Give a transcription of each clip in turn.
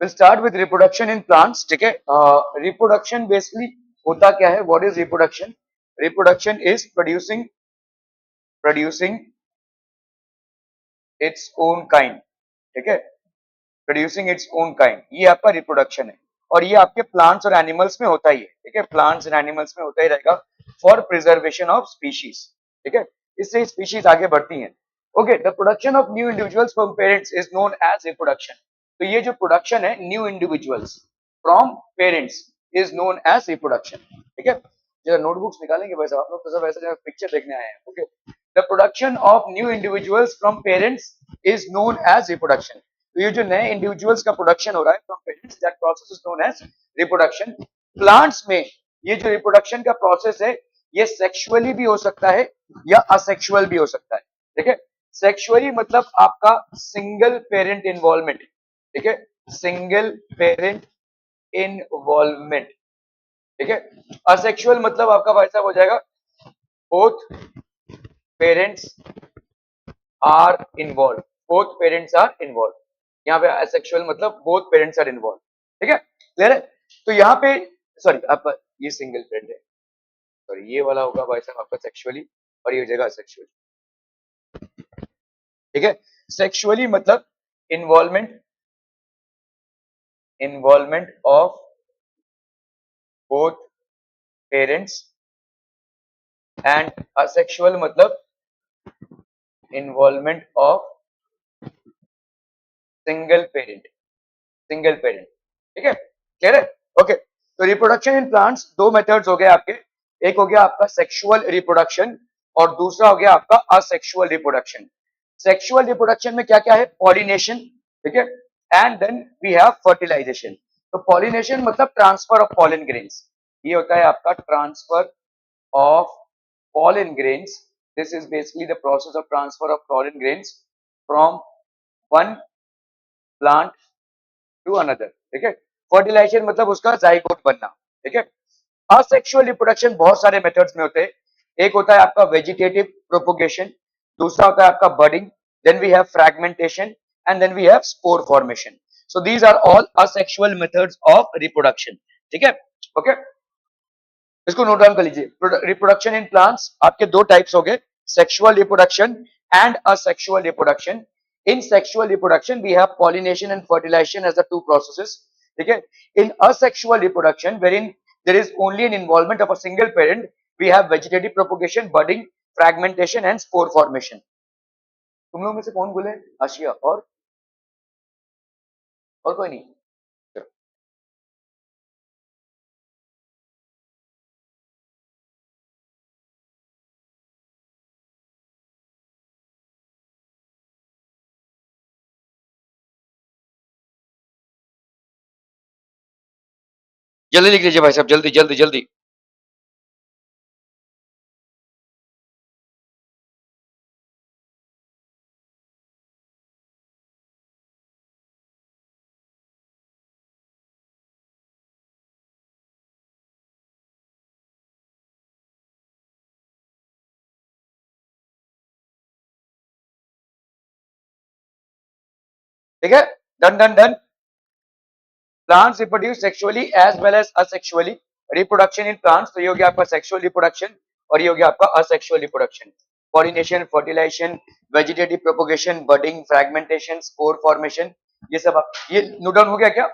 Will start with reproduction in plants. ठीक है, reproduction basically होता क्या है? What is reproduction? Reproduction is producing its own kind. ठीक है, प्रोड्यूसिंग इट्स ओन काइंड, ये आपका रिप्रोडक्शन है. और ये आपके प्लांट्स और एनिमल्स में होता ही है. ठीक है, प्लांट्स एंड एनिमल्स में होता ही रहेगा फॉर प्रिजर्वेशन ऑफ स्पीशीज. ठीक है, इससे स्पीशीज आगे बढ़ती हैं. Okay, the production of new individuals from parents is known as reproduction. तो ये जो प्रोडक्शन है new individuals from parents is known as reproduction. ठीक है, जरा नोटबुक्स निकालेंगे भाई साहब, आप लोग तो सब ऐसे पिक्चर देखने आए हैं. Okay, the production of new individuals from parents is known as reproduction. तो ये जो नए इंडिविजुअल्स का प्रोडक्शन हो रहा है from parents, that process is known as reproduction. Plants में ये जो रिप्रोडक्शन का प्रोसेस है ये सेक्सुअली भी हो सकता है या असेक्सुअल भी हो सकता है. ठीक है, सेक्सुअली मतलब आपका सिंगल पेरेंट इन्वॉल्वमेंट. ठीक है, सिंगल पेरेंट इन्वॉल्वमेंट. ठीक है, असेक्सुअल मतलब आपका भाई साहब हो जाएगा both parents are involve. Both parents are involve. यहाँ पे असेक्सुअल मतलब बोथ पेरेंट्स आर इन्वॉल्व. ठीक है, क्लियर है? तो यहाँ पे सॉरी आप ये सिंगल पेरेंट है, सॉरी ये वाला होगा भाई साहब आपका सेक्सुअली और ये हो जाएगा असेक्सुअली. ठीक है, सेक्सुअली मतलब involvement involvement of both parents. And asexual मतलब इन्वॉल्वमेंट ऑफ सिंगल पेरेंट. ठीक है, क्लियर है? ओके, तो रिप्रोडक्शन इन प्लांट्स दो मेथड्स हो गए आपके. एक हो गया आपका सेक्सुअल रिप्रोडक्शन और दूसरा हो गया आपका असेक्सुअल रिप्रोडक्शन. सेक्सुअल रिप्रोडक्शन में क्या क्या है? पॉलिनेशन. ठीक है, and then we have fertilization. तो पॉलिनेशन मतलब ट्रांसफर ऑफ पॉलन ग्रेन्स. ये होता है आपका transfer of pollen grains. This is basically the process of transfer of pollen grains from one plant to another. ठीक है, फर्टिलाइजेशन मतलब उसका जाइगोट बनना. ठीक है, असेक्सुअल रिप्रोडक्शन बहुत सारे मेथड्स में होते हैं. एक होता है आपका वेजिटेटिव प्रोपोगेशन, दूसरा होता है आपका budding, then we have fragmentation and then we have spore formation. So these are all asexual methods of reproduction. ठीक है, ओके, इसको नोट डाउन कर लीजिए. रिप्रोडक्शन इन प्लांट्स आपके दो टाइप्स हो गए, sexual reproduction and asexual reproduction. In sexual reproduction we have pollination and fertilization as the two processes. ठीक है, in asexual reproduction wherein there is only an involvement of a single parent, we have vegetative propagation, budding, fragmentation and spore formation. तुम लोग में से कौन बोले? आशिया और कोई नहीं? जल्दी लिख लीजिए भाई साहब, जल्दी जल्दी जल्दी. ठीक है, done done done. Plants reproduce sexually as well as asexually. Reproduction in plants, तो ये हो गया आपका सेक्सुअल रिप्रोडक्शन और ये हो गया आपका asexual reproduction. Pollination, fertilization, vegetative propagation, budding, fragmentation, spore formation, ये सब आप ये नोट डाउन हो गया क्या?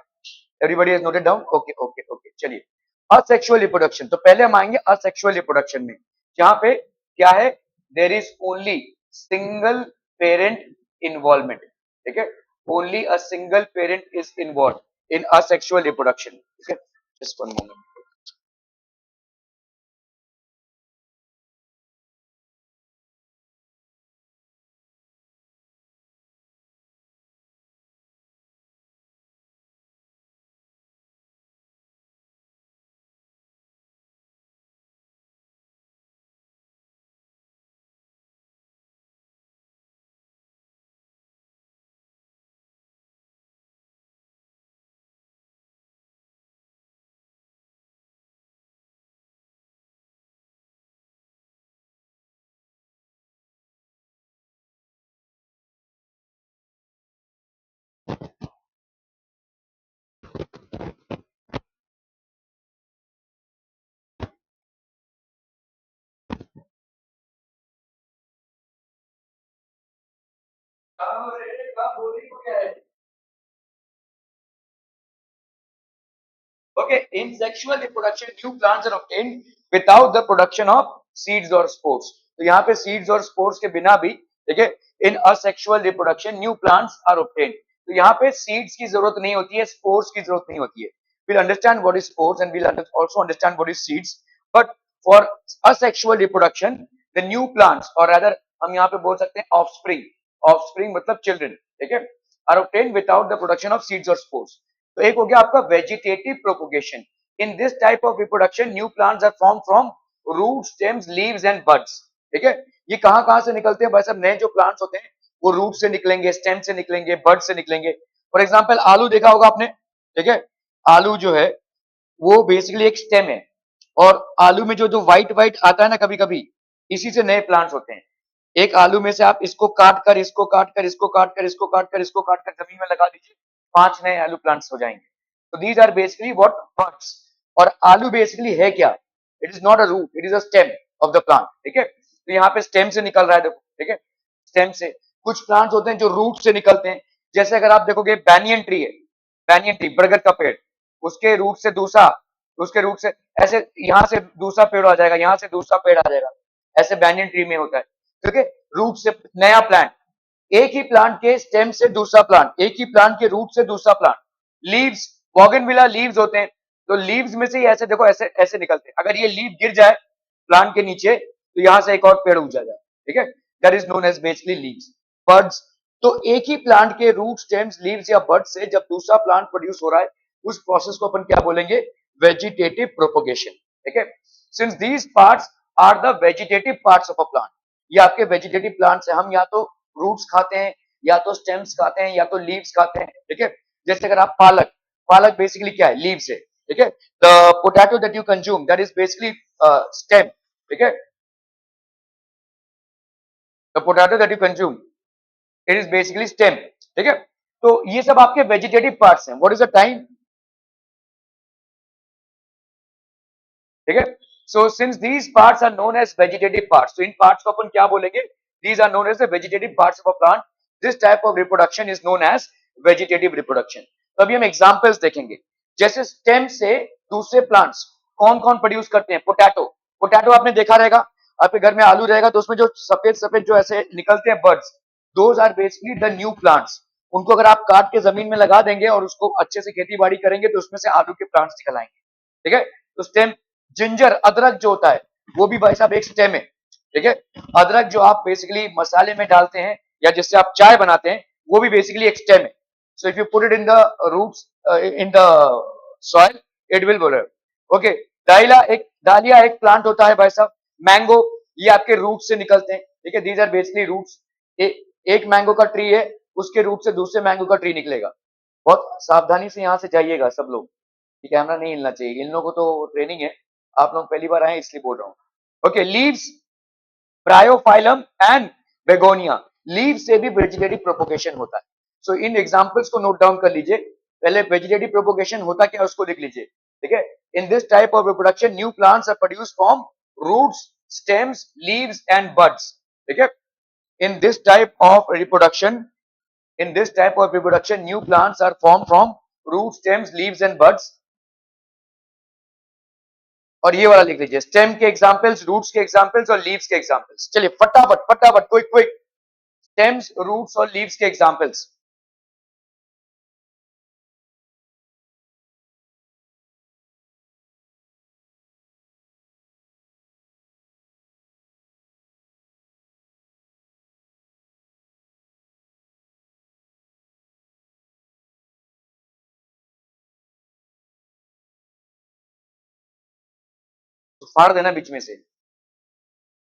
Everybody has noted down? Okay okay okay, चलिए. असेक्सुअल रिप्रोडक्शन, तो पहले हम आएंगे असेक्सुअल रिप्रोडक्शन में, जहां पे क्या है? There is only single parent involvement. ठीक है, only a single parent is involved in asexual reproduction. Okay, just one moment. Okay, in sexual reproduction, new plants are obtained without the production of seeds or spores. तो यहाँ पे seeds और spores के बिना भी, ठीक है, in asexual reproduction, new plants are obtained. तो यहाँ पे seeds की जरूरत नहीं होती है, spores की जरूरत नहीं होती है. We'll understand what is spores and we'll also understand what is seeds. But for asexual reproduction, the new plants or rather हम यहाँ पे बोल सकते हैं offspring, offspring मतलब children, ठीक है, are obtained without the production of seeds or spores. तो एक हो गया आपका vegetative propagation. In this type of reproduction new plants are form from root, stems, leaves and buds. ठीक है, ये कहां कहां से निकलते हैं भाई साहब? नए जो प्लांट्स होते हैं वो रूट से निकलेंगे, स्टेम से निकलेंगे, बड से निकलेंगे. फॉर एग्जाम्पल आलू देखा होगा आपने, ठीक है, आलू जो है वो बेसिकली एक स्टेम है और आलू में जो जो व्हाइट व्हाइट आता है ना कभी कभी, इसी से नए प्लांट्स होते हैं. एक आलू में से आप इसको काट कर, इसको काट कर, इसको काट कर, इसको काट कर, इसको काट कर जमीन में लगा दीजिए, 5 नए आलू प्लांट्स हो जाएंगे. तो these are basically what buds. और आलू बेसिकली है क्या? It is not a root, it is a stem of the plant. ठीक है, तो यहाँ पे स्टेम से निकल रहा है, देखो, ठीक है, स्टेम से. कुछ प्लांट्स होते हैं जो रूट से निकलते हैं, जैसे अगर आप देखोगे बैनियन ट्री है, बैनियन ट्री बरगद का पेड़, उसके रूट से दूसरा, उसके रूट से ऐसे यहाँ से दूसरा पेड़ आ जाएगा, यहाँ से दूसरा पेड़ आ जाएगा, ऐसे बैनियन ट्री में होता है. ठीक है, रूट से नया प्लांट, एक ही प्लांट के स्टेम से दूसरा प्लांट, एक ही प्लांट के रूट से दूसरा प्लांट. लीव्स, बॉगनविला लीव्स होते हैं, तो लीव्स में से ही ऐसे देखो, ऐसे ऐसे निकलते हैं. अगर ये लीव गिर जाए प्लांट के नीचे तो यहां से एक और पेड़ उग जाएगा. ठीक है, that is known as basically leaves. Birds, तो एक ही प्लांट के रूट, स्टेम्स, लीव्स या बर्ड से जब दूसरा प्लांट प्रोड्यूस हो रहा है, उस प्रोसेस को अपन क्या बोलेंगे? Vegetative propagation. ठीक है, since these parts are the vegetative parts of a plant, ये आपके वेजिटेटिव प्लांट्स है. हम या तो रूट्स खाते हैं, या तो स्टेम्स खाते हैं, या तो लीव्स खाते हैं. ठीक है, जैसे अगर आप पालक, पालक बेसिकली क्या है? लीव्स है. ठीक है, the potato that you consume that is basically stem. ठीक है, the potato that you consume it is basically stem. ठीक है, तो ये सब आपके वेजिटेटिव पार्ट्स हैं. What is the time? ठीक है, so since these parts are known as vegetative parts, तो इन पार्ट्स को अपन क्या बोलेंगे? These are known as the vegetative parts of a plant. This type of reproduction is known as vegetative reproduction. तो अभी हम एग्जांपल्स देखेंगे. जैसे स्टेम से दूसरे प्लांट्स कौन कौन प्रोड्यूस करते हैं? पोटैटो, पोटैटो आपने देखा रहेगा, आपके घर में आलू रहेगा तो उसमें जो सफेद सफेद जो ऐसे निकलते हैं birds, those are basically the new plants. उनको अगर आप काट के जमीन में लगा देंगे और उसको अच्छे से खेती बाड़ी करेंगे तो उसमें से आलू के प्लांट्स निकल आएंगे. ठीक है, तो स्टेम. जिंजर, अदरक जो होता है वो भी भाई साहब एक स्टेम है. ठीक है, अदरक जो आप बेसिकली मसाले में डालते हैं या जिससे आप चाय बनाते हैं, वो भी बेसिकली एक स्टेम है. So if you put it in the roots in the soil, it will grow. Okay, dahlia एक प्लांट होता है भाई साहब. मैंगो, ये आपके रूट से निकलते हैं. ठीक है, दीज आर बेसिकली रूट्स. एक मैंगो का ट्री है, उसके रूट से दूसरे मैंगो का ट्री निकलेगा. बहुत सावधानी से यहाँ से जाइएगा सब लोग, कैमरा नहीं हिलना चाहिए. इन लोगों को तो ट्रेनिंग है, आप लोग पहली बार आए इसलिए बोल रहा हूँ. Okay, leaves, Bryophyllum and begonia, leave से भी वेजिटेटिव प्रोपोगेशन होता है. सो इन एग्जांपल्स को नोट डाउन कर लीजिए. पहले वेजिटेटिव प्रोपोगेशन होता क्या है उसको लिख लीजिए. ठीक है, in this type of reproduction new plants are produce from roots, stems, leaves and buds. ठीक है, in this type of reproduction, in this type of reproduction new plants are formed from roots, stems, leaves and buds. और ये वाला लिख लीजिए, stem के examples, roots के examples और लीव्स के एग्जांपल्स. चलिए फटाफट फटाफट, क्विक क्विक. स्टेम्स, रूट्स और लीव्स के एग्जांपल्स. तो फाड़ देना बीच में से,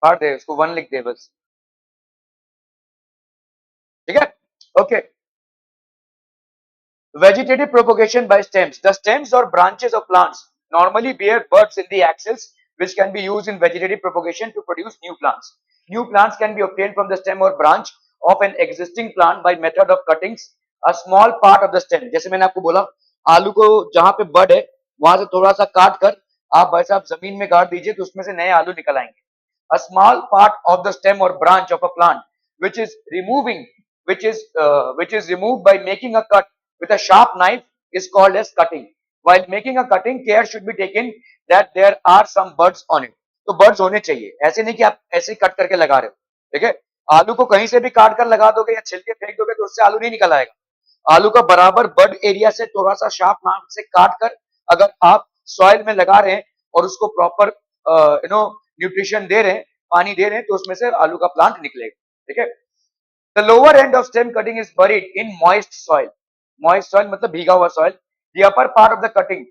फाड़ दे उसको, 1 लिख दे बस. ठीक है, okay. Vegetative propagation by stems. The stems or branches of plants normally bear buds in the axils, which can be used in vegetative propagation to produce new plants. New plants can be obtained from the stem or branch of an existing plant by method of cuttings a small part of the stem. जैसे मैंने आपको बोला, आलू को जहां पे बड है वहां से थोड़ा सा काट कर आप भाई साहब जमीन में गाड़ दीजिए तो उसमें से नए आलू निकल आएंगे. A small part of the stem or branch of a plant which is removing which is removed by making a cut with a sharp knife is called as cutting. While making a cutting, care should be taken that there are some buds on it. तो birds होने चाहिए, ऐसे नहीं कि आप ऐसे ही cut करके लगा रहे हो, ठीक है। आलू को कहीं से भी काट कर लगा दोगे या छिलके फेंक दोगे तो उससे आलू नहीं निकल आएगा। आलू का बराबर बड एरिया से थोड़ा सा शार्प नाइफ से काट कर अगर आप सॉइल में लगा रहे हैं और उसको प्रॉपर न्यूट्रिशन दे रहे हैं, पानी दे रहे हैं, तो उसमें से आलू का प्लांट निकलेगा, ठीक है। The lower end of stem cutting is buried in moist soil. Moist soil मतलब भीगा हुआ soil. The upper part of the cutting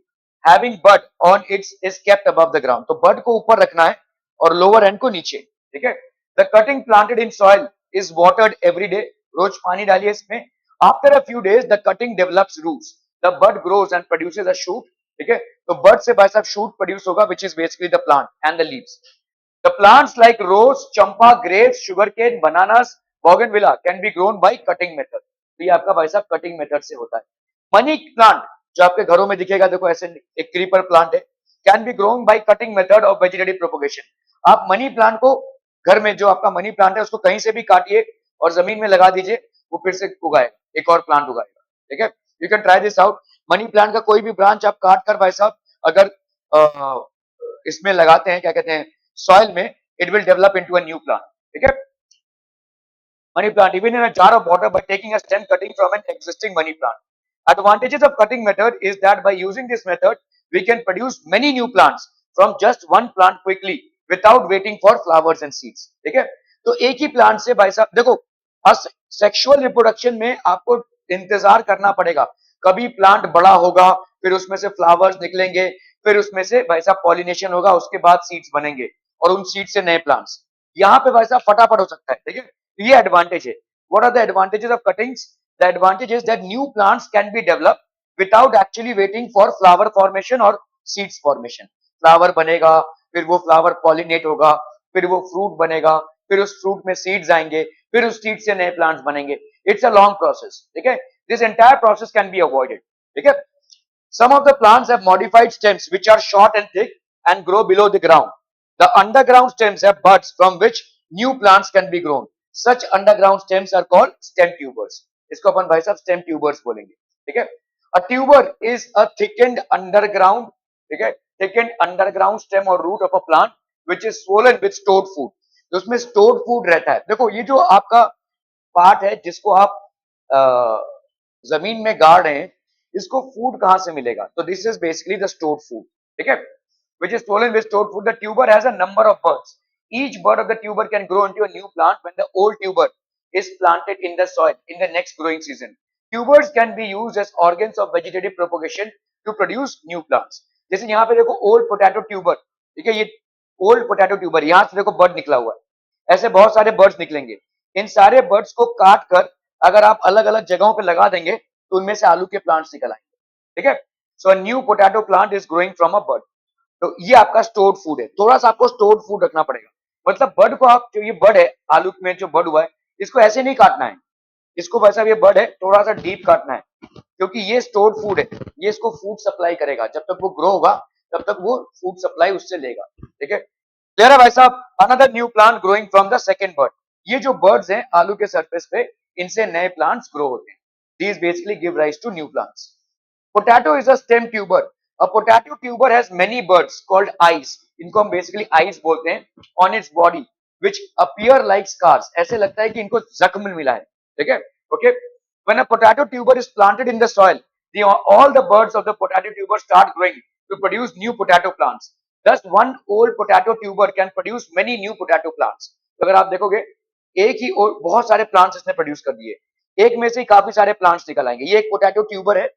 having bud on it is kept above the ground. तो bud को ऊपर रखना है और lower end को नीचे, ठीक है। The cutting planted in soil is watered every day. रोज पानी डालिए इसमें. After a few days, the cutting develops roots. The bud grows and produces a shoot. ठीक है, तो bud से भाई साहब shoot produce होगा, which is basically the plant and the leaves. The plants like rose, champa, grapes, sugarcane, bananas, bougainvillea can be grown by cutting method. तो ये आपका भाई साहब कटिंग मेथड से होता है. मनी प्लांट जो आपके घरों में दिखेगा, देखो ऐसे एक क्रीपर प्लांट है, can be grown by cutting method of vegetative propagation. आप मनी प्लांट को घर में जो आपका मनी प्लांट है उसको कहीं से भी काटिए और जमीन में लगा दीजिए, वो फिर से उगाएगा, एक और प्लांट उगाएगा, ठीक है. You can try this out. Money plant का कोई भी ब्रांच आप काट कर भाई साहब अगर इसमें लगाते हैं, क्या कहते हैं, सॉइल में, it will develop into a new plant. ठीक है. Money plant even in a jar of water by taking a stem cutting from an existing money plant. Advantages of cutting method is that by using this method we can produce many new plants from just one plant quickly without waiting for flowers and seeds. ठीक है. तो एक ही plant से भाई साहब देखो, sexual reproduction में आपको इंतजार करना पड़ेगा. कभी प्लांट बड़ा होगा, फिर उसमें से फ्लावर्स निकलेंगे, फिर उसमें से भाई साहब पॉलिनेशन होगा, उसके बाद सीड्स बनेंगे और उन सीड से नए प्लांट्स. यहाँ पे भाई साहब फटाफट हो सकता है, ठीक है. ये एडवांटेज है. What are the advantages of cuttings? The advantage is that new plants can be develop without actually waiting for flower formation और सीड्स फॉर्मेशन. फ्लावर बनेगा, फिर वो फ्लावर पॉलिनेट होगा, फिर वो फ्रूट बनेगा, फिर उस फ्रूट में सीड्स आएंगे, फिर उस सीड से नए प्लांट्स बनेंगे. इट्स अ लॉन्ग प्रोसेस, ठीक है. This entire process can be avoided, ठीक है. Some of the plants have modified stems which are short and thick and grow below the ground. The underground stems have buds from which new plants can be grown. Such underground stems are called stem tubers. इसको अपन भाई साहब stem tubers बोलेंगे, ठीक है. A tuber is a thickened underground, ठीक है, thickened underground stem or root of a plant which is swollen with stored food. तो उसमें stored food रहता है. देखो ये जो आपका पार्ट है जिसको आप जमीन में गाड़ रहे हैं, इसको फूड कहां से मिलेगा? तो this is basically the stored food, ठीक है, which is swollen with stored food. The tuber has a number of buds. Each bud of the tuber can grow into a new plant when the old tuber is planted in the soil in the next growing season. Tubers can be used as organs of vegetative propagation to produce new plants. जैसे यहाँ पे देखो old potato tuber, ठीक है, ये old potato tuber, यहाँ से देखो बर्ड निकला हुआ है, ऐसे बहुत सारे बर्ड्स निकलेंगे. इन सारे बर्ड्स को काट कर अगर आप अलग अलग जगहों पे लगा देंगे तो उनमें से आलू के प्लांट्स निकल आएंगे, ठीक है. So a new potato plant is growing from a bud. तो ये आपका स्टोर्ड फूड है. थोड़ा सा आपको स्टोर्ड फूड रखना पड़ेगा. मतलब बर्ड को आप, जो ये बर्ड है आलू में जो बर्ड हुआ है, इसको ऐसे नहीं काटना है. इसको वैसा, ये बर्ड है, थोड़ा सा डीप काटना है क्योंकि ये स्टोर्ड फूड है. ये इसको फूड सप्लाई करेगा. जब तक वो ग्रो होगा तब तक वो फूड सप्लाई उससे लेगा, ठीक है. क्लियर है भाई साहब? Another new plant growing from the second bird. ये जो बर्ड्स हैं आलू के सरफेस पे, इनसे नए प्लांट्स ग्रो होते हैं. These basically give rise to new plants. Potato is a stem tuber. A potato tuber has many buds called eyes. इनको हम basically eyes बोलते हैं. On its body, which appear like scars. ऐसे लगता है कि इनको जख्म मिला है, ठीक है? Okay. When a potato tuber is planted in the soil, all the buds of the potato tuber start growing to produce new potato plants. Thus, one old potato tuber can produce many new potato plants. तो अगर आप देखोगे एक ही बहुत सारे plants इसने produce कर दिए, एक में से ही काफी सारे प्लांट्स निकल आएंगे. ये एक पोटैटो ट्यूबर है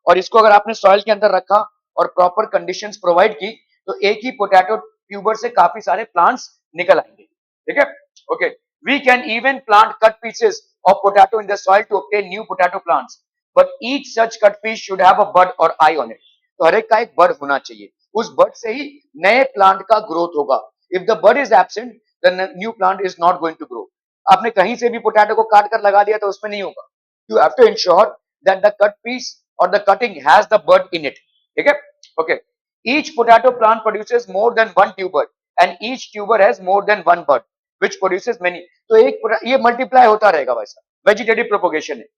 और इसको अगर आपने सॉइल के अंदर रखा और प्रॉपर कंडीशंस प्रोवाइड की तो एक ही पोटैटो ट्यूबर से काफी सारे प्लांट्स निकल आएंगे, ठीक है. Okay. We can even plant cut pieces of potato in the soil to obtain new potato plants, but each such cut piece should have a bud और आई ऑन इट. तो हर एक का एक बड होना चाहिए. उस बड से ही नए प्लांट का ग्रोथ होगा. If the bud is absent the new plant is not going to grow. आपने कहीं से भी पोटैटो को काट कर लगा दिया तो उसमें नहीं होगा. You have to ensure that the cut piece or the cutting has the bud in it. ठीक है? Okay. Each potato plant produces more than one tuber and each tuber has more than one bud which produces many. तो एक ये multiply होता रहेगा वैसा. Vegetative propagation है.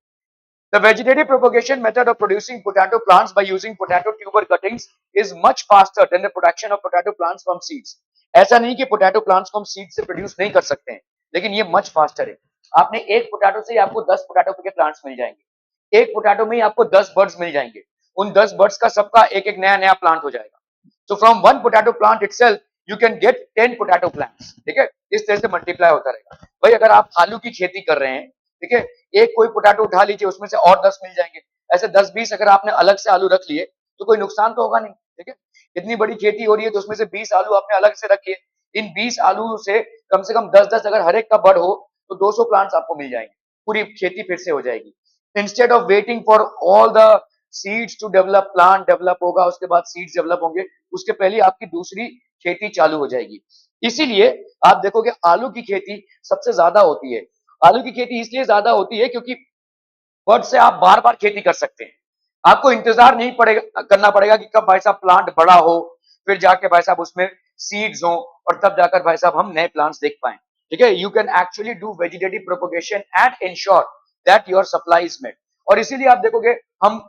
The vegetative propagation method of producing potato plants by using potato tuber cuttings is much faster than the production of potato plants from seeds. ऐसा नहीं कि पोटैटो प्लांट्स को हम सीड से प्रोड्यूस नहीं कर सकते हैं, लेकिन ये मच फास्टर है. आपने एक पोटैटो से ही आपको 10 पोटैटो के प्लांट्स मिल जाएंगे. एक पोटैटो में ही आपको 10 बर्ड्स मिल जाएंगे. उन 10 बर्ड्स का सबका एक एक नया नया प्लांट हो जाएगा. तो from one potato plant itself you can get 10 potato plants. ठीक है, इस तरह से मल्टीप्लाई होता रहेगा. भाई अगर आप आलू की खेती कर रहे हैं, ठीक है, एक कोई पोटैटो उठा लीजिए, उसमें से और 10 मिल जाएंगे. ऐसे 10-20 अगर आपने अलग से आलू रख लिए तो कोई नुकसान तो होगा नहीं. ठीक है, इतनी बड़ी खेती हो रही है तो उसमें से 20 आलू आपने अलग से रखिए. इन 20 आलू से कम 10-10 अगर हर एक का बड़ हो तो 200 प्लांट्स आपको मिल जाएंगे. पूरी खेती फिर से हो जाएगी. Instead of waiting for all the seeds to develop, plant develop होगा, उसके बाद सीड्स डेवलप होंगे, उसके पहले आपकी दूसरी खेती चालू हो जाएगी. इसीलिए आप देखोगे आलू की खेती सबसे ज्यादा होती है. आलू की खेती इसलिए ज्यादा होती है क्योंकि बर्ड से आप बार बार खेती कर सकते हैं. आपको इंतजार नहीं पड़ेगा करना पड़ेगा कि कब भाई साहब प्लांट बड़ा हो, फिर जाके भाई साहब उसमें सीड्स हो और तब जाकर भाई साहब हम नए प्लांट्स देख पाए. ठीक है, you can actually do vegetative propagation and ensure that your supply is met. और इसीलिए आप देखोगे हम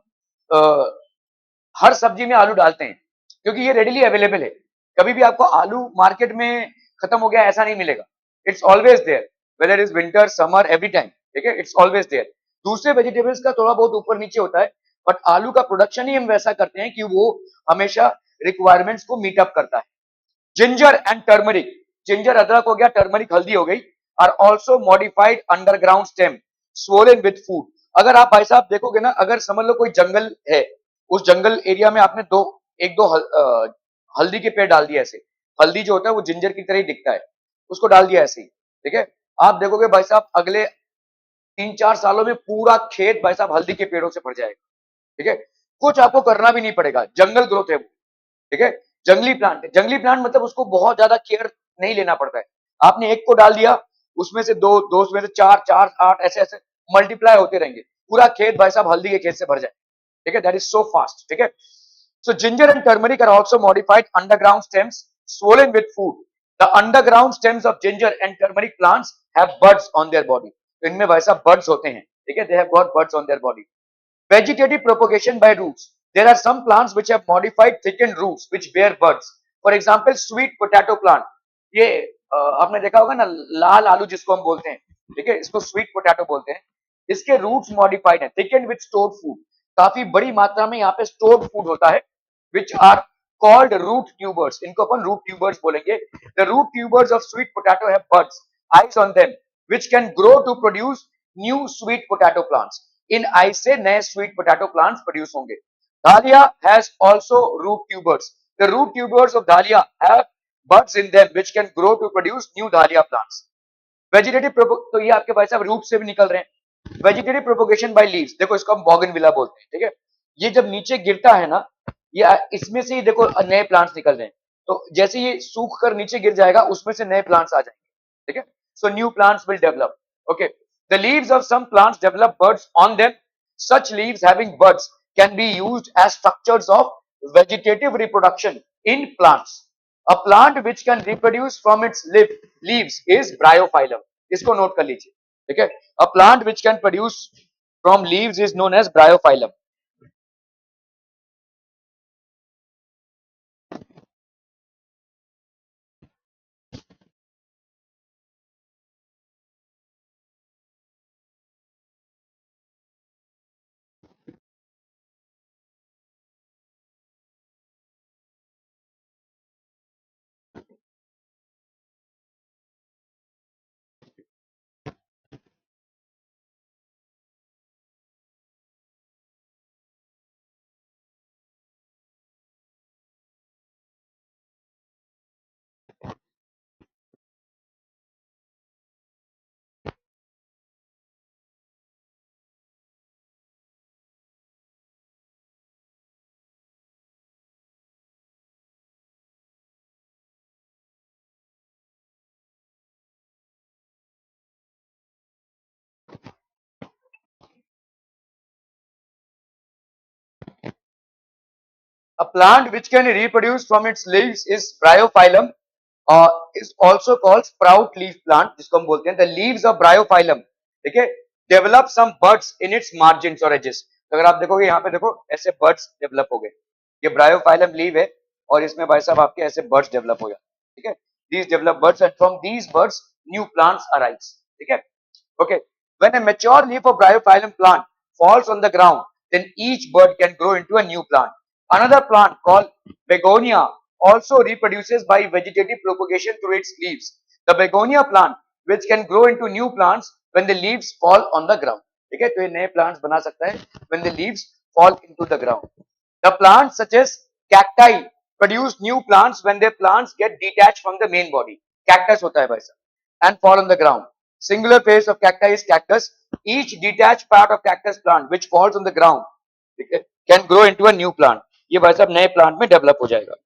हर सब्जी में आलू डालते हैं क्योंकि ये रेडिली अवेलेबल है. कभी भी आपको आलू मार्केट में खत्म हो गया ऐसा नहीं मिलेगा. It's always there, whether is winter summer every time. ठीक है, इट्स ऑलवेज देयर. दूसरे वेजिटेबल्स का थोड़ा बहुत ऊपर नीचे होता है, बट आलू का प्रोडक्शन ही हम वैसा करते हैं कि वो हमेशा रिक्वायरमेंट्स को मीटअप करता है. जिंजर एंड टर्मरिक, जिंजर अदरक हो गया, टर्मरिक हल्दी हो गई, are also modified underground stem swollen with food. अगर आप भाई साहब देखोगे ना, अगर समझ लो कोई जंगल है, उस जंगल एरिया में आपने एक दो हल्दी के पेड़ डाल दिए ऐसे. हल्दी जो होता है वो जिंजर की तरह ही दिखता है, उसको डाल दिया ऐसे ही. ठीक है, आप देखोगे भाई साहब अगले 3-4 सालों में पूरा खेत भाई साहब हल्दी के पेड़ों से भर जाएगा. ठीक है, कुछ आपको करना भी नहीं पड़ेगा, जंगल ग्रोथ है वो. ठीक है, जंगली प्लांट है. जंगली प्लांट मतलब उसको बहुत ज्यादा केयर नहीं लेना पड़ता है. आपने एक को डाल दिया, उसमें से दो, दो में से चार, चार 8 ऐसे ऐसे मल्टीप्लाई होते रहेंगे. पूरा खेत भाई साहब हल्दी के खेत से भर जाए. ठीक है, दैट इज सो फास्ट. ठीक है, so ginger and turmeric are also modified underground stems swollen with food. The underground stems of ginger and turmeric plants have buds on their body. तो इनमें भाई साहब buds होते हैं. ठीक है, they have got buds on their body. Vegetative propagation by roots. There are some plants which have modified thickened roots which bear buds. For example, sweet potato plant. ये आपने देखा होगा ना, लाल आलू जिसको हम बोलते हैं. ठीक है, इसको स्वीट पोटैटो बोलते हैं. इसके रूट्स मॉडिफाइड है, थिकेंड विद स्टोर्ड फूड. काफी बड़ी मात्रा में यहाँ पे स्टोर्ड फूड होता है, which are called root tubers. इनको अपन root tubers बोलेंगे. The root tubers of sweet potato have buds, eyes on them, which can grow to produce new sweet potato plants. In eyes से नए sweet potato plants produce होंगे. Dahlia has also root tubers. The root tubers of dahlia have buds in them, which can grow to produce new dahlia plants. Vegetative, तो ये आपके भाई साहब root से भी निकल रहे हैं. वेजिटेटिव प्रोपोगेशन बाय लीव्स, देखो इसको हम बॉगनविला बोलते हैं. ठीक है, ये जब नीचे गिरता है ना, ये इसमें से ही देखो नए प्लांट्स निकल रहे हैं. तो जैसे ये सूख कर नीचे गिर जाएगा, उसमें से नए प्लांट्स आ जाएंगे. ठीक है, so new plants will develop. Okay, the leaves of some plants develop buds on them. Such leaves having buds can be used as structures of vegetative reproduction in plants. A plant which can reproduce from its leaves is bryophyllum. इसको note कर लीजिए. ठीक है, a plant which can produce from leaves is known as bryophyllum. A plant which can reproduce from its leaves is bryophyllum. Is also called sprout leaf plant, जिसको हम बोलते हैं the leaves of bryophyllum. ठीक है, develop some buds in its margins और edges. तो अगर आप देखोगे यहाँ पे देखो ऐसे बर्ड्स डेवलप हो गए, ये ब्रायोफाइलम लीव है और इसमें भाई साहब आपके ऐसे बर्ड्स डेवलप हो जाते हैं, ठीक है। These develop birds and from these birds new plants arise, ठीक है। Okay. When a mature leaf of bryophyllum plant falls on the ground, then each bird can grow into a new plant. Another plant called begonia also reproduces by vegetative propagation through its leaves. The begonia plant, which can grow into new plants when the leaves fall on the ground. ठीक है, तो ये नए plants बना सकता है when the leaves fall into the ground. The plants such as cacti produce new plants when their plants get detached from the main body. Cactus होता है भाई साहब and fall on the ground. Singular phase of cacti is cactus. Each detached part of cactus plant which falls on the ground, ठीक है, can grow into a new plant. ये भाई साहब नए प्लांट में डेवलप हो जाएगा.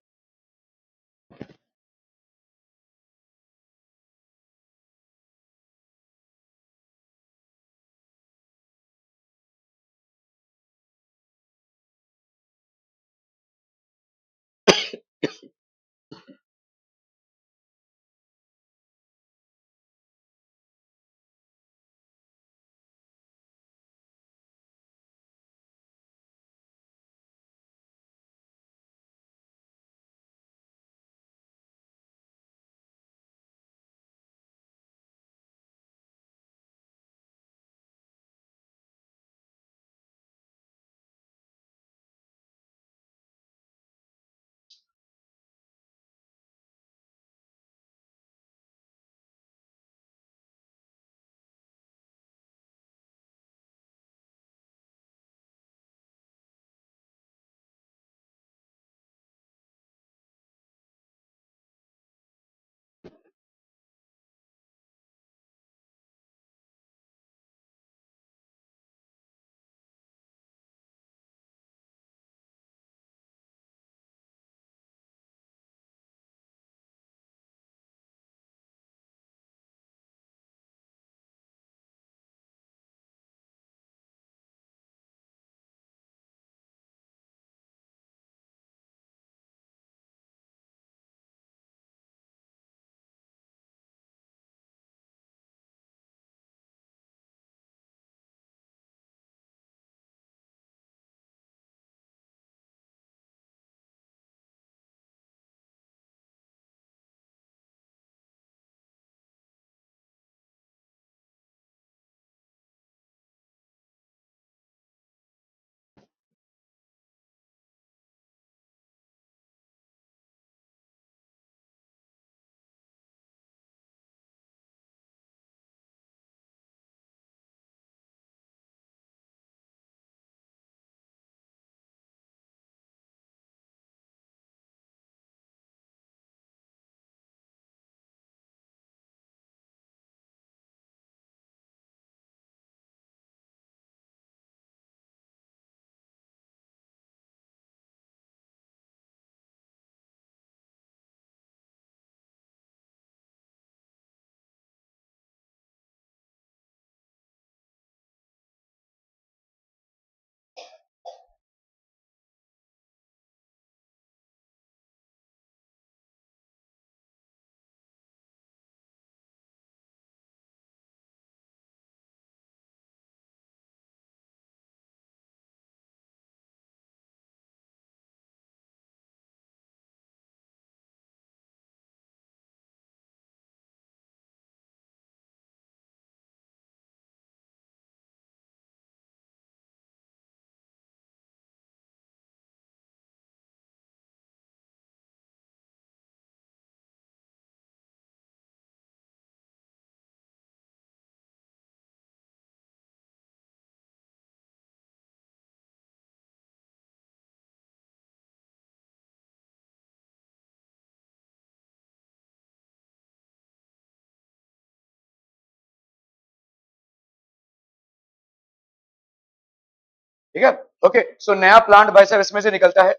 ठीक है, ओके। सो नया प्लांट भाई साहब इसमें से निकलता है.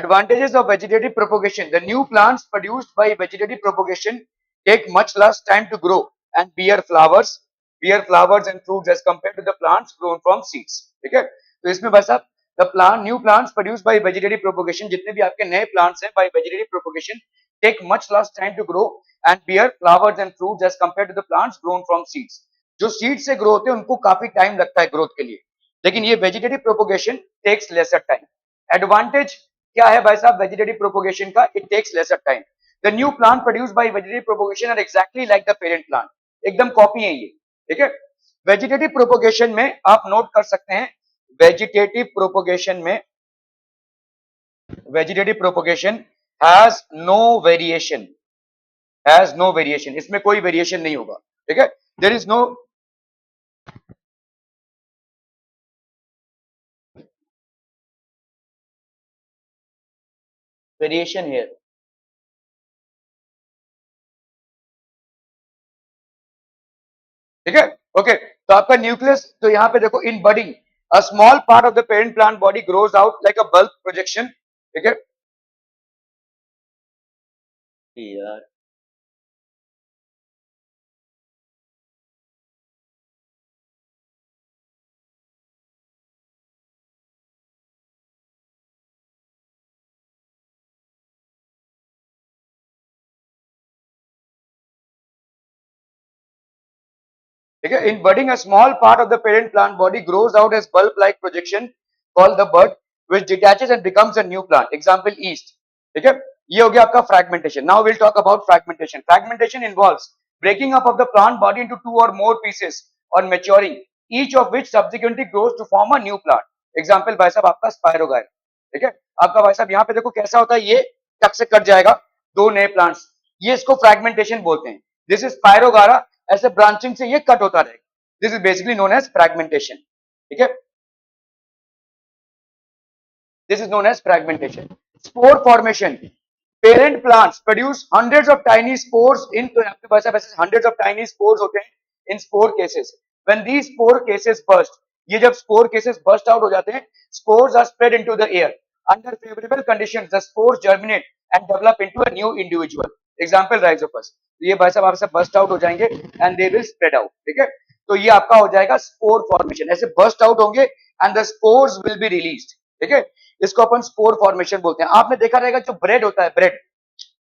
Advantages of vegetative propagation. The new plants produced by vegetative propagation take much less time to grow and bear flowers and fruits as compared to the plants grown from seeds. ठीक है, तो इसमें बस आप new plants produced by vegetative propagation, जितने भी आपके नए plants हैं by vegetative propagation take much less time to grow and bear flowers and fruits as compared to the plants grown from seeds. जो सीड से ग्रो होते हैं उनको काफी टाइम लगता है ग्रोथ के लिए, लेकिन ये vegetative propagation takes lesser time. Advantage क्या है भाई साहब वेजिटेटिव प्रोपोगेशन का? It takes lesser time. The new plant produced by vegetative propagation are exactly like the parent plant. एकदम कॉपी है ये. ठीक है, वेजिटेटिव प्रोपोगेशन में आप नोट कर सकते हैं, वेजिटेटिव प्रोपोगेशन में vegetative propagation has no variation, इसमें कोई वेरिएशन नहीं होगा. ठीक है, there is no variation here. ठीक है, ओके. तो आपका न्यूक्लियस, तो यहां पे देखो, in budding a small part of the parent plant body grows out like a bulb projection. ठीक है यार, ठीक है, in budding a small part of the parent plant body grows out as bulb like projection called the bud which detaches and becomes a new plant. Example yeast. ठीक है, ये हो गया आपका fragmentation. Now will talk about fragmentation. Fragmentation involves breaking up of the plant body into two or more pieces on maturing, each of which subsequently grows to form a new plant. Example भाई साहब आपका स्पायरोगाइट. ठीक है, आपका भाई साहब यहाँ पे देखो कैसा होता है, ये टक से कट जाएगा, दो नए प्लांट्स, ये इसको फ्रैगमेंटेशन बोलते हैं. दिस इज स्पायरोगारा, ऐसे ब्रांचिंग से ये कट होता रहेगा. This is basically known as fragmentation. ठीक है, this is known as fragmentation. Spore formation. Parent plants produce hundreds of tiny spores in, तो आपके पास ऐसे hundreds of tiny spores होते हैं in spore cases. When these spore cases burst, ये जब spore cases burst out हो जाते हैं, spores are spread into the air. Under favorable conditions, the spores germinate and develop into a new individual. Example rhizopus. ये भाई साहब आपसे burst out हो जाएंगे and they will spread out. ठीक है, तो ये आपका हो जाएगा spore formation. ऐसे burst out होंगे and the spores will be released. ठीक है, इसको अपन स्पोर फॉर्मेशन बोलते हैं. आपने देखा रहेगा जो ब्रेड होता है, ब्रेड,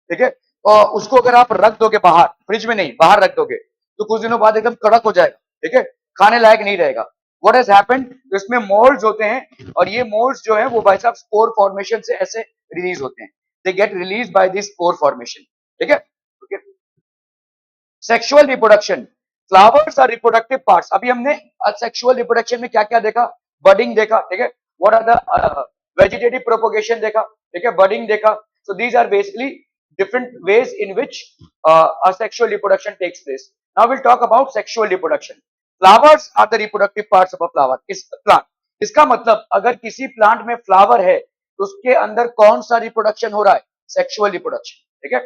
ठीक है, और उसको अगर आप रख दोगे बाहर, फ्रिज में नहीं, बाहर रख दोगे, तो कुछ दिनों बाद एकदम कड़क हो जाएगा. ठीक है, खाने लायक नहीं रहेगा. व्हाट हैज हैपेंड, इसमें मोल्ड्स होते हैं और ये मोल्ड्स जो है वो भाई साहब स्पोर फॉर्मेशन से ऐसे रिलीज होते हैं. They get release by this spore formation. ठीक है, sexual reproduction. Flowers are reproductive parts. अभी हमने सेक्सुअल रिप्रोडक्शन में क्या क्या देखा? बडिंग देखा. ठीक है, what are the vegetative propagation देखा. ठीक है, बडिंग देखा. So these are basically different ways in which a sexual reproduction takes place. Now we'll talk about sexual reproduction. Flowers are the reproductive parts of a flower. इस plant, इसका मतलब अगर किसी plant में फ्लावर है तो उसके अंदर कौन सा रिप्रोडक्शन हो रहा है? Sexual reproduction. ठीक है,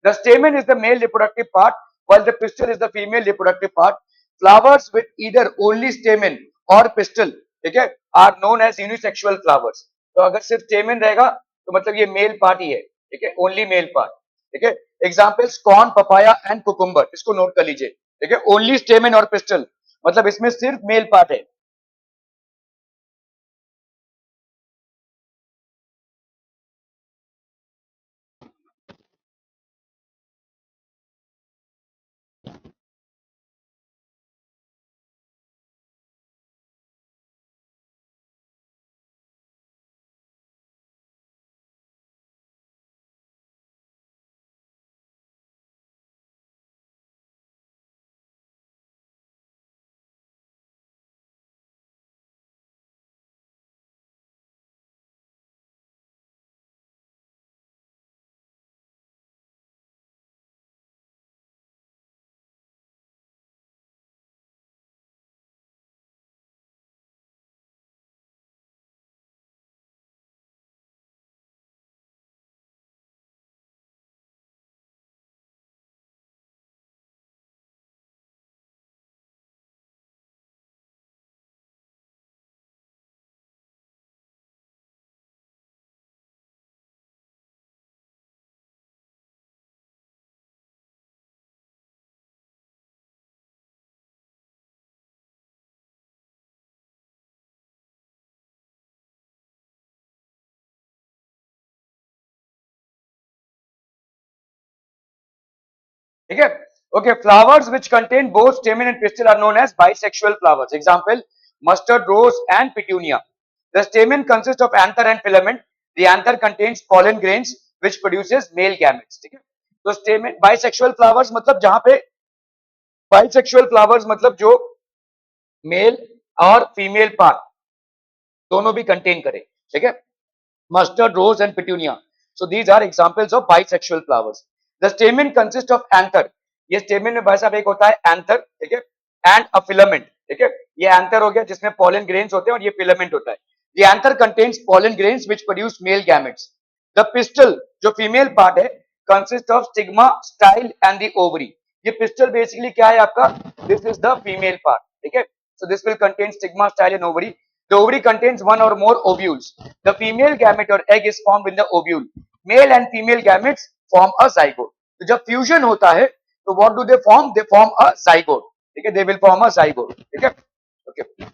the stamen is the male reproductive part while the pistil is the female reproductive part. Flowers with either only stamen or pistil, ठीक है, are known as unisexual flowers. तो अगर सिर्फ stamen रहेगा तो मतलब ये मेल पार्ट ही है. ठीक है, ओनली मेल पार्ट. ठीक है, examples corn, papaya and cucumber, इसको नोट कर लीजिए. ठीक है, ओनली स्टेमेन और पिस्टल, मतलब इसमें सिर्फ मेल पार्ट है. ठीक है. Okay, flowers which contain both stamen and pistil are known as bisexual flowers. Example: mustard rose and petunia. The stamen consists of anther and filament. The anther contains pollen grains which produces male gametes. ठीक है. तो stamen bisexual flowers मतलब जहां पे bisexual flowers मतलब जो mail और female part दोनों भी कंटेन करे. ठीक है. mustard, rose, and petunia. So these are examples of bisexual flowers. The stamen consists of anther. ये stamen में भाई साहब एक होता है anther, ठीक है, and a filament. ठीक है, ये anther हो गया जिसमें pollen grains होते हैं और ये filament होता है. The anther contains pollen grains which produce male gametes. The pistil जो female part है consists of stigma, style and the ovary. ये pistil basically क्या है आपका? This is the female part. ठीक है, so this will contain stigma, style and ovary. The ovary contains one or more ovules. The female gamete or egg is formed in the ovule. Male and female gametes form a zygote. तो जब fusion होता है तो what do they form? They form a zygote. ठीक है, they will form a zygote. ठीक है, okay.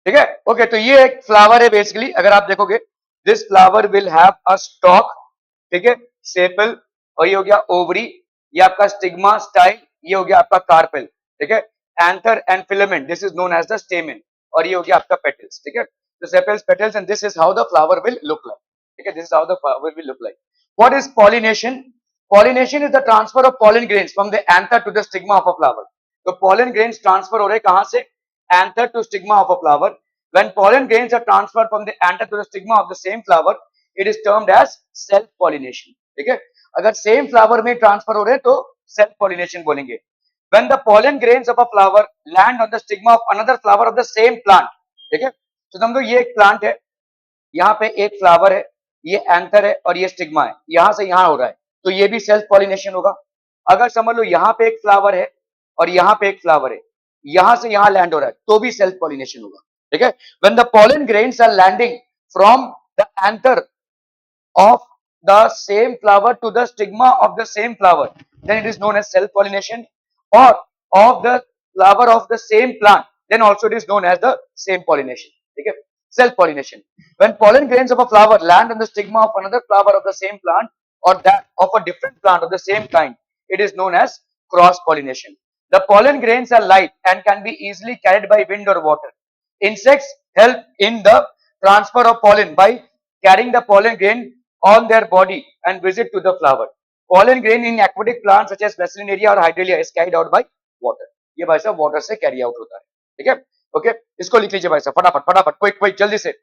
ठीक है, ओके. तो ये एक फ्लावर है बेसिकली. अगर आप देखोगे this flower will have a stock. ठीक है, सेपल. और ये हो गया ओवरी. ये आपका स्टिग्मा, स्टाइल. ये हो गया आपका कार्पेल. ठीक है, anther and filament. This is known as the stamen. और ये हो गया आपका पेटल्स. ठीक है, तो sepals, petals and this is how the flower will look like. ठीक है, this is how the flower will look like. What is pollination? Pollination is the transfer of pollen grains from the anther to the stigma of a flower. तो pollen grains transfer हो रहे हैं कहां से? Anther to stigma of a flower. When pollen grains are transferred from the anther to the stigma of the same flower, it is termed as self pollination. ठीक है, अगर same flower में transfer हो रहे हैं तो सेल्फ पॉलिनेशन बोलेंगे. When the pollen grains of a flower land on the stigma of another flower of the same plant. ठीक है, तो समझो ये एक प्लांट है, यहाँ पे एक फ्लावर है, ये एंथर है और ये स्टिग्मा है, यहां से यहां हो रहा है, तो ये भी सेल्फ पॉलिनेशन होगा. अगर समझ लो यहाँ पे एक फ्लावर है और यहाँ पे एक फ्लावर है, यहां से यहां लैंड हो रहा है, तो भी सेल्फ पॉलिनेशन होगा. ठीक है, when the pollen grains are landing from the anther of the same flower to the stigma of the same flower, then it is known as self pollination. Or of the flower of the same plant, then also it is known as the same pollination. Okay, self pollination. When pollen grains of a flower land on the stigma of another flower of the same plant or that of a different plant of the same kind, it is known as cross pollination. The pollen grains are light and can be easily carried by wind or water. Insects help in the transfer of pollen by carrying the pollen grain on their body and visit to the flower. Pollen grain in aquatic plants such as Vacillinaria or Hydrelia is carried out by water. ये भाई साहब water से carry out होता है. ठीक है, okay. इसको लिख लीजिए भाई साहब फटाफट फटाफट, क्विक क्विक, जल्दी से.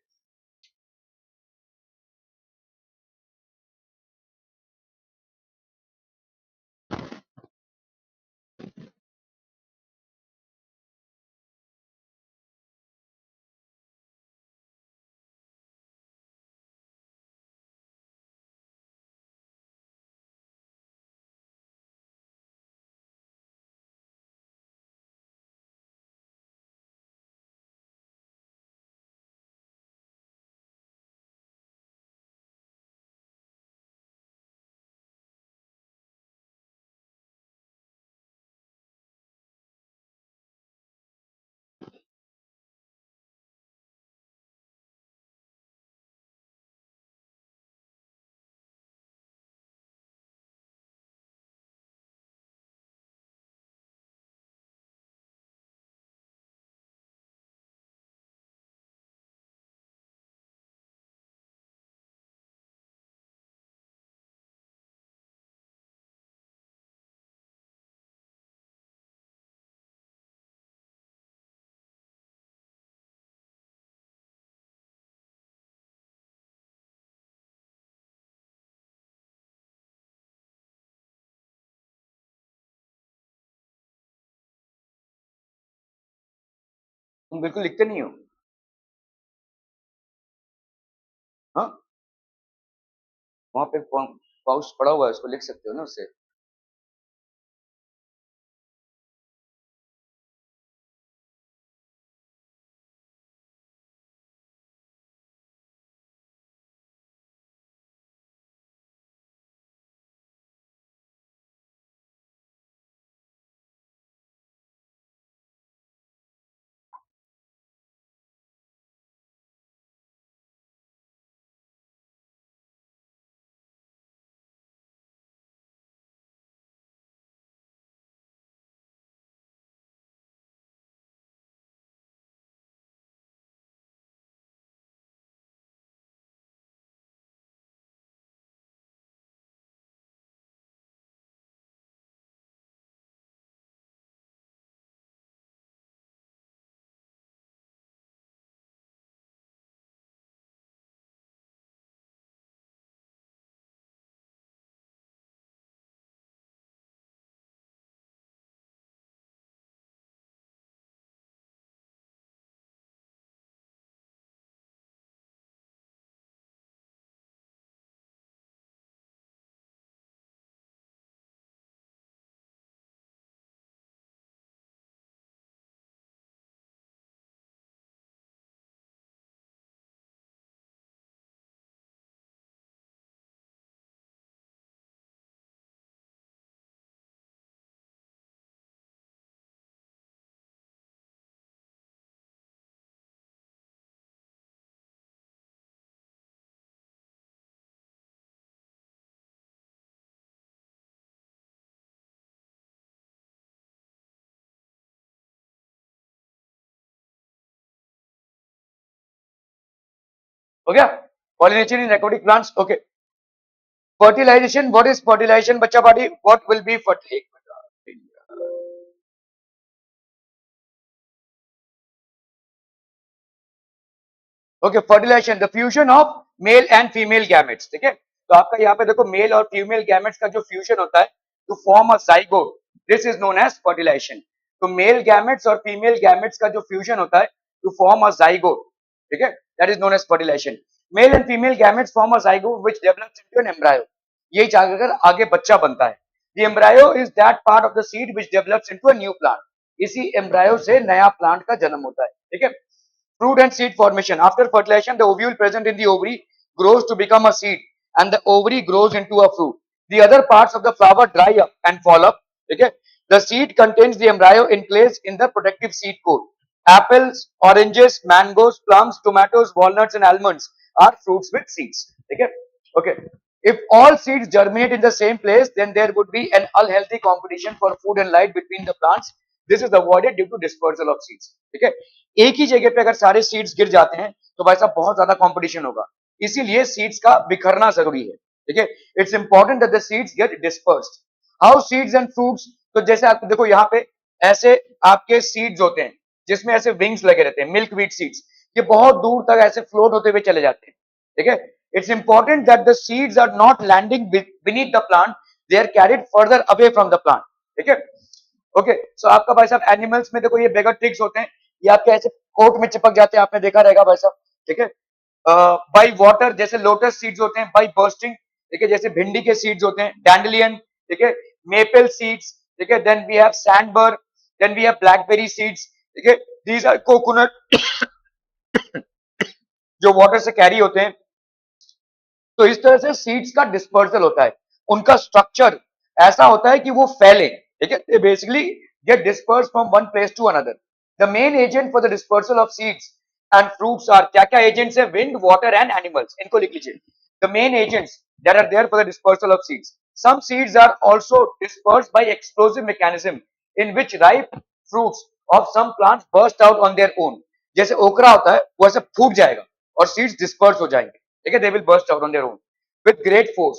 तुम बिल्कुल लिखते नहीं हो. हाँ, वहां पे पाउच पड़ा हुआ है, उसको लिख सकते हो ना उससे. हो गया. Pollination in aquatic plants. Okay. Fertilization. What is fertilization, बच्चा party? What will be fertilization? Okay, fertilization, the fusion of male and female gametes. ठीक है, तो आपका यहाँ पे देखो मेल और फीमेल गैमेट्स का जो फ्यूजन होता है to form a zygote, this is known as fertilization. तो मेल गैमेट्स और फीमेल गैमेट्स का जो फ्यूजन होता है टू फॉर्म अ जाइगोट, ठीक है, that is known as fertilization. Male and female gametes form a zygote which develops into an embryo. यही जाकर आगे बच्चा बनता है. The embryo is that part of the seed which develops into a new plant. इसी embryo से नया plant का जन्म होता है. ठीक है. Fruit and seed formation. After fertilization, the ovule present in the ovary grows to become a seed and the ovary grows into a fruit. The other parts of the flower dry up and fall up. Okay? The seed contains the embryo enclosed in the protective seed coat. Apples, oranges, mangoes, plums, tomatoes, walnuts and almonds are fruits with seeds. Okay? Okay. If all seeds germinate in the same place, then there would be an unhealthy competition for food and light between the plants. This is avoided due to dispersal of seeds. ठीक है, एक ही जगह पे अगर सारे seeds गिर जाते हैं तो भाई साहब बहुत ज्यादा कंपटीशन होगा. इसीलिए सीड्स का बिखरना जरूरी है. ठीक है, it's important that the seeds get dispersed. How seeds and fruits. तो जैसे आप देखो यहाँ पे ऐसे आपके सीड्स होते हैं जिसमें ऐसे विंग्स लगे रहते हैं, मिल्क व्हीट सीड्स. ये बहुत दूर तक ऐसे फ्लोट होते हुए चले जाते हैं. ठीक है, it's important that the seeds are not landing beneath the plant, they are carried further away from the plant. ठीक है. ओके, सो आपका भाई साहब एनिमल्स में देखो ये बेगर ट्रिक्स होते हैं, ये आपके ऐसे कोट में चिपक जाते हैं, आपने देखा रहेगा भाई साहब. ठीक है, बाई वाटर जैसे लोटस सीड्स होते हैं, बाई बर्स्टिंग. ठीक है, जैसे भिंडी के सीड्स होते हैं, डैंडलियन. ठीक है, मेपल सीड्स. ठीक है, then we have sandbur, then we have blackberry seeds. ठीक है, दीज आर कोकोनट जो वाटर से कैरी होते हैं. तो इस तरह से सीड्स का डिस्पर्सल होता है. उनका स्ट्रक्चर ऐसा होता है कि वो फैले. ठीक है, basically get disperse from one place to another. The main agent for the dispersal of seeds and fruits are, क्या क्या एजेंट्स है? Wind, water and animals. इनको लिख लीजिए. The main agents that are there for the dispersal of seeds. Some seeds are also dispersed by explosive mechanism in which ripe fruits of some plants burst out on their own. जैसे okra होता है वो ऐसे फूट जाएगा और seeds disperse हो जाएंगे. ठीक है, they will burst out on their own with great force.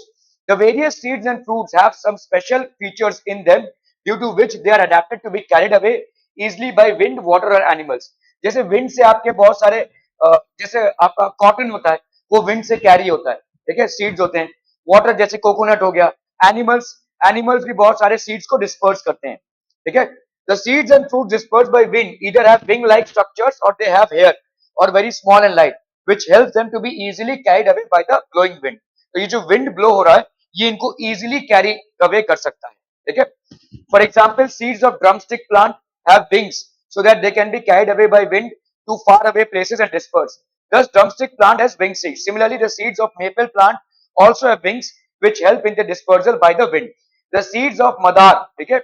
The various seeds and fruits have some special features in them due to which they are adapted to be carried away easily by wind, water or animals. जैसे wind से आपके बहुत सारे जैसे आपका cotton होता है वो wind से कैरी होता है. ठीक है, सीड्स होते हैं. वाटर जैसे कोकोनट हो गया. एनिमल्स, एनिमल्स भी बहुत सारे सीड्स को डिस्पर्स करते हैं. ठीक है, the seeds and fruits dispersed by wind either have wing like structures or they have hair or very small and light which helps them to be easily carried away by the blowing wind. तो ये जो wind blow हो रहा है ये इनको easily carry away कर सकता है. ठीक है, for example seeds of drumstick plant have wings so that they can be carried away by wind to far away places and dispersed. Thus drumstick plant has wing seeds. Similarly the seeds of maple plant also have wings which help in the dispersal by the wind. The seeds of madar, ठीक है,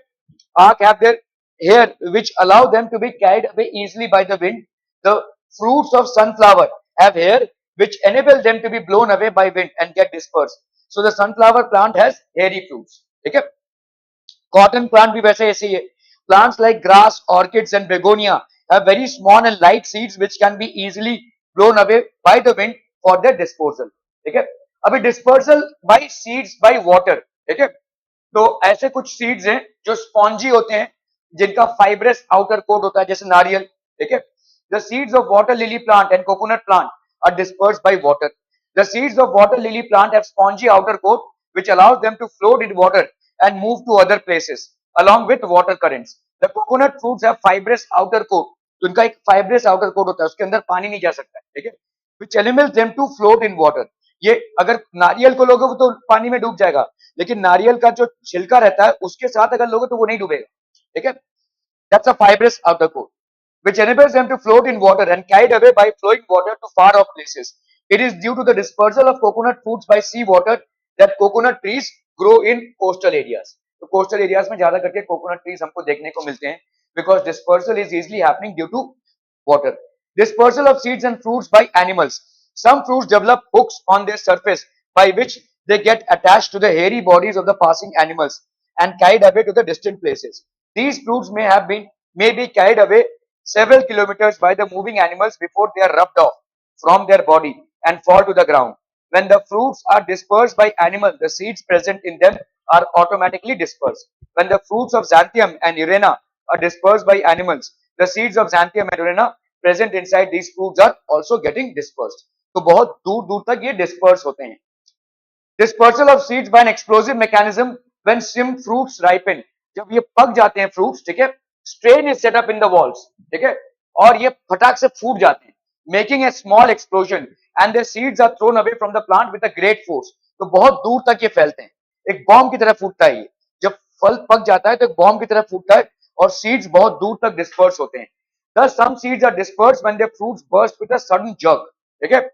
have their hair which allow them to be carried away easily by the wind. The fruits of sunflower have hair which enable them to be blown away by wind and get dispersed. So the sunflower plant has hairy fruits. ठीक है, cotton plant भी वैसे ऐसे ही है. Plants like grass, orchids and begonia have very small and light seeds which can be easily blown away by the wind for their dispersal. ठीक है, अभी dispersal by seeds by water. ठीक है, तो ऐसे कुछ सीड्स हैं जो स्पॉन्जी होते हैं जिनका फाइब्रस आउटर कोट होता है जैसे नारियल. ठीक है, the seeds of water lily plant and coconut plant are dispersed by water. The seeds of water lily plant have spongy outer coat which allows them to float in water and move to other places along with water currents. The coconut fruits have fibrous outer coat. तो इनका एक fibrous outer coat होता है, उसके अंदर पानी नहीं जा सकता. ठीक है, which enables them to float in water. ये अगर नारियल को लोगे तो पानी में डूब जाएगा, लेकिन नारियल का जो छिलका रहता है उसके साथ अगर लोगे तो वो नहीं डूबेगा. ठीक है, that's a fibrous outer coat which enables them to float in water and carried away by flowing water to far off places. It is due to the dispersal of coconut fruits by sea water that coconut trees grow in coastal areas. तो coastal areas में ज्यादा करके coconut trees हमको देखने को मिलते हैं because dispersal is easily happening due to water. Dispersal of seeds and fruits by animals. Some fruits develop hooks on their surface by which they get attached to the hairy bodies of the passing animals and carried away to the distant places. These fruits may be carried away several kilometers by the moving animals before they are rubbed off from their body and fall to the ground. When the fruits are dispersed by animals, the seeds present in them are automatically dispersed. When the fruits of xanthium and urena are dispersed by animals, the seeds of xanthium and urena present inside these fruits are also getting dispersed. तो बहुत दूर दूर तक ये disperse होते हैं. Dispersal of seeds by an explosive mechanism when some fruits ripen. जब ये पक जाते हैं fruits, ठीक है, strain is set up in the walls, ठीक है, और ये फटाक से फूट जाते हैं, making a small explosion and the seeds are thrown away from the plant with a great force. तो बहुत दूर तक ये फैलते हैं, एक बॉम्ब की तरह फूटता है ये. जब फल पक जाता है तो एक बॉम्ब की तरह फूटता है और seeds बहुत दूर तक disperse होते हैं. Thus some seeds are dispersed when their fruits burst with a sudden jerk. ठीक है,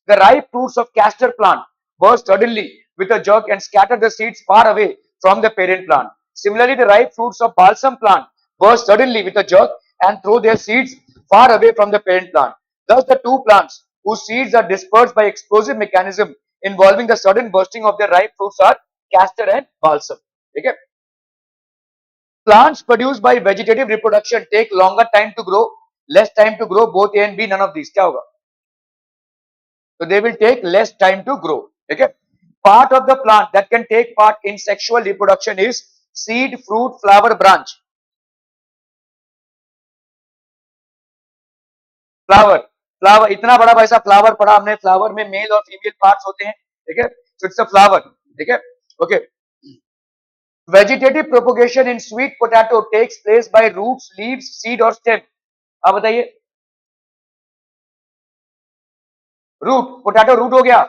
the ripe fruits of castor plant burst suddenly with a jerk and scatter the seeds far away from the parent plant. Similarly, the ripe fruits of balsam plant burst suddenly with a jerk and throw their seeds far away from the parent plant. Thus, the two plants whose seeds are dispersed by explosive mechanism involving the sudden bursting of their ripe fruits are castor and balsam. Okay? Plants produced by vegetative reproduction take longer time to grow, less time to grow, both A and B, none of these. क्या होगा? So they will take less time to grow. Okay? Part of the plant that can take part in sexual reproduction is seed, fruit, flower, branch. Flower इतना बड़ा भाई साहब flower पढ़ा हमने. Flower में mail और फीमेल पार्ट्स होते हैं, ठीक है. सो इट्स अ फ्लावर, ठीक है. Okay. Vegetative propagation in sweet potato takes place by roots, leaves, seed और स्टेम. आप बताइए. रूट, पोटैटो रूट हो गया.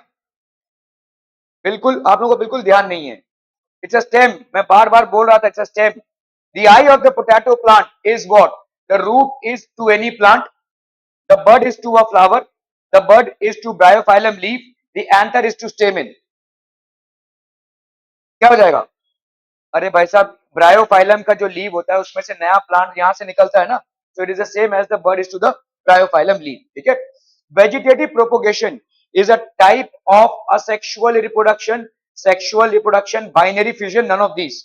बिल्कुल आप लोगों को बिल्कुल ध्यान नहीं है. It's a stem. मैं बार बार बोल रहा था, it's a stem. The eye of the potato plant is what? The root is to any plant. The bud is to a flower. The bud is to bryophyllum leaf. The anther is to stamen. क्या हो जाएगा? अरे भाई साहब, Bryophyllum का जो leave होता है उसमें से नया प्लांट यहां से निकलता है ना. So it is the same as the bud is to the bryophyllum leaf. ठीक है. Vegetative propagation is a type of asexual reproduction, sexual reproduction, binary fission, none of these.